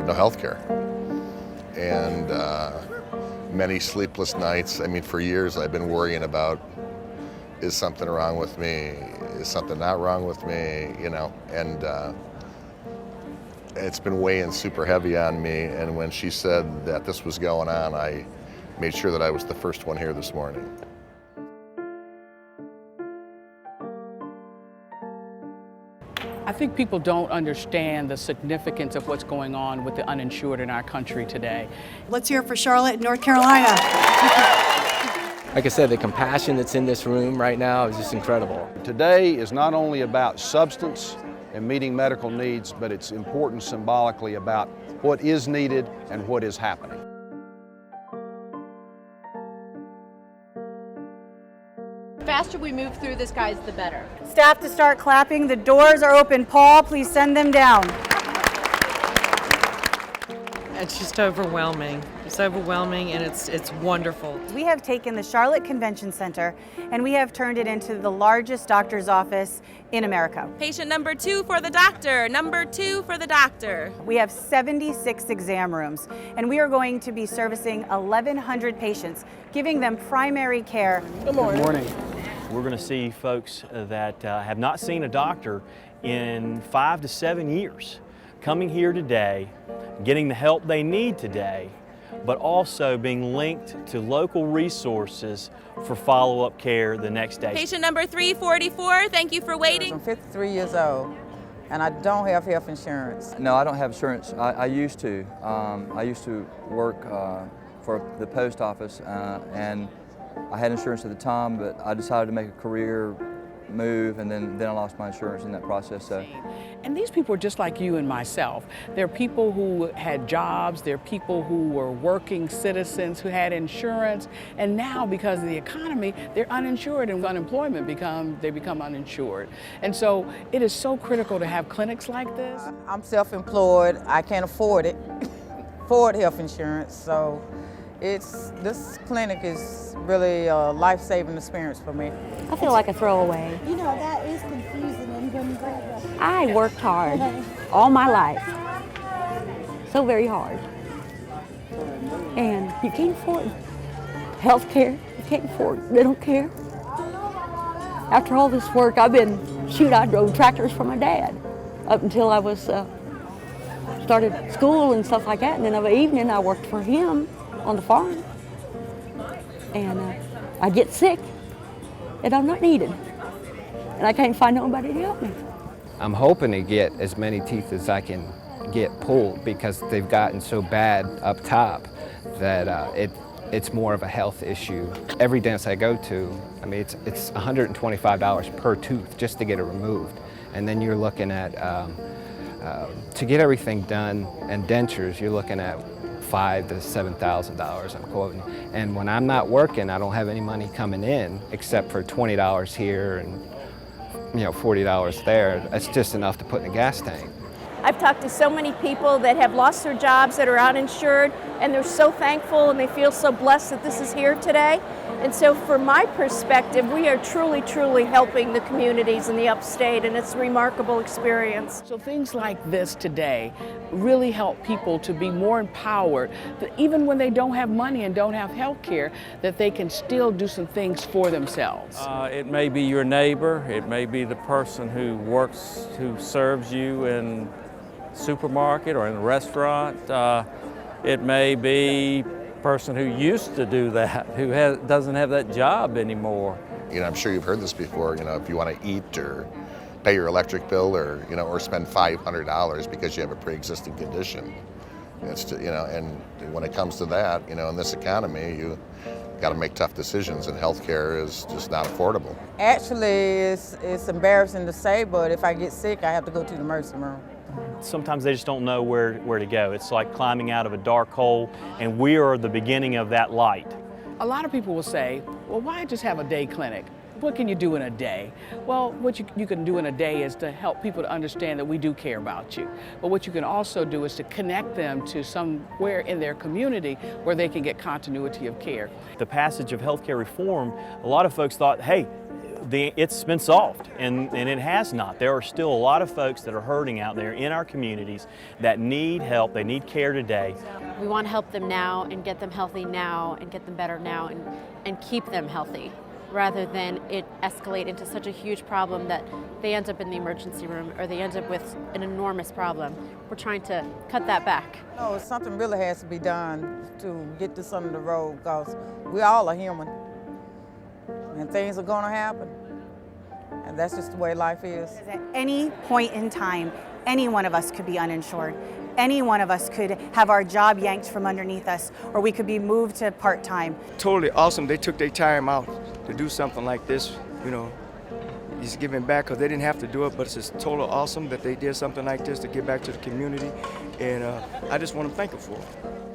no health care. And many sleepless nights. I mean, for years I've been worrying about, is something wrong with me? Is something not wrong with me? You know, and it's been weighing super heavy on me. And when she said that this was going on, I made sure that I was the first one here this morning. I think people don't understand the significance of what's going on with the uninsured in our country today. Let's hear it for Charlotte, North Carolina. Like I said, the compassion that's in this room right now is just incredible. Today is not only about substance and meeting medical needs, but it's important symbolically about what is needed and what is happening. The faster we move through this, guys, the better. Staff to start clapping. The doors are open. Paul, please send them down. It's just overwhelming. It's overwhelming, and it's wonderful. We have taken the Charlotte Convention Center and we have turned it into the largest doctor's office in America. Patient number 2 for the doctor, number 2 for the doctor. We have 76 exam rooms, and we are going to be servicing 1,100 patients, giving them primary care. Good morning. We're going to see folks that have not seen a doctor in 5 to 7 years, coming here today, getting the help they need today, but also being linked to local resources for follow-up care the next day. Patient number 344, thank you for waiting. I'm 53 years old, and I don't have health insurance. No, I don't have insurance. I used to. I used to work for the post office, and I had insurance at the time, but I decided to make a career move, and then I lost my insurance in that process. So. And these people are just like you and myself. They're people who had jobs, they're people who were working citizens who had insurance, and now because of the economy, they're uninsured, and with unemployment they become uninsured. And so it is so critical to have clinics like this. I'm self-employed. I can't afford it, afford health insurance, so this clinic is really a life-saving experience for me. I feel like a throwaway. You know, that is confusing and when you grab that. I worked hard all my life, so very hard. And you can't afford health care, you can't afford dental care. After all this work, I drove tractors for my dad up until I was started school and stuff like that. And then of an evening, I worked for him on the farm. And I get sick, and I'm not needed. And I can't find nobody to help me. I'm hoping to get as many teeth as I can get pulled because they've gotten so bad up top that it's more of a health issue. Every dentist I go to, I mean, it's $125 per tooth just to get it removed. And then you're looking at, to get everything done and dentures, you're looking at $5,000 to $7,000, I'm quoting. And when I'm not working, I don't have any money coming in except for $20 here and $40 there. That's just enough to put in a gas tank. I've talked to so many people that have lost their jobs that are uninsured, and they're so thankful and they feel so blessed that this is here today. And so from my perspective, we are truly, truly helping the communities in the upstate, and it's a remarkable experience. So things like this today really help people to be more empowered, that even when they don't have money and don't have health care, that they can still do some things for themselves. It may be your neighbor, it may be the person who serves you in supermarket or in a restaurant. It may be a person who used to do that, who doesn't have that job anymore. I'm sure you've heard this before, if you want to eat or pay your electric bill or spend $500 because you have a pre-existing condition. It's and when it comes to that, in this economy, you got to make tough decisions, and healthcare is just not affordable. Actually, it's embarrassing to say, but if I get sick, I have to go to the emergency room. Sometimes they just don't know where to go. It's like climbing out of a dark hole, and we are the beginning of that light. A lot of people will say, well, why just have a day clinic? What can you do in a day? Well, what you can do in a day is to help people to understand that we do care about you. But what you can also do is to connect them to somewhere in their community where they can get continuity of care. The passage of healthcare reform, a lot of folks thought, hey, it's been solved, and it has not. There are still a lot of folks that are hurting out there in our communities that need help, they need care today. We want to help them now and get them healthy now and get them better now and keep them healthy, rather than it escalate into such a huge problem that they end up in the emergency room or they end up with an enormous problem. We're trying to cut that back. No, something really has to be done to get this under the road, because we all are human and things are going to happen, and that's just the way life is. At any point in time, any one of us could be uninsured. Any one of us could have our job yanked from underneath us, or we could be moved to part-time. Totally awesome. They took their time out to do something like this, you know, just giving back, because they didn't have to do it, but it's just total awesome that they did something like this to give back to the community, and I just want to thank them for it.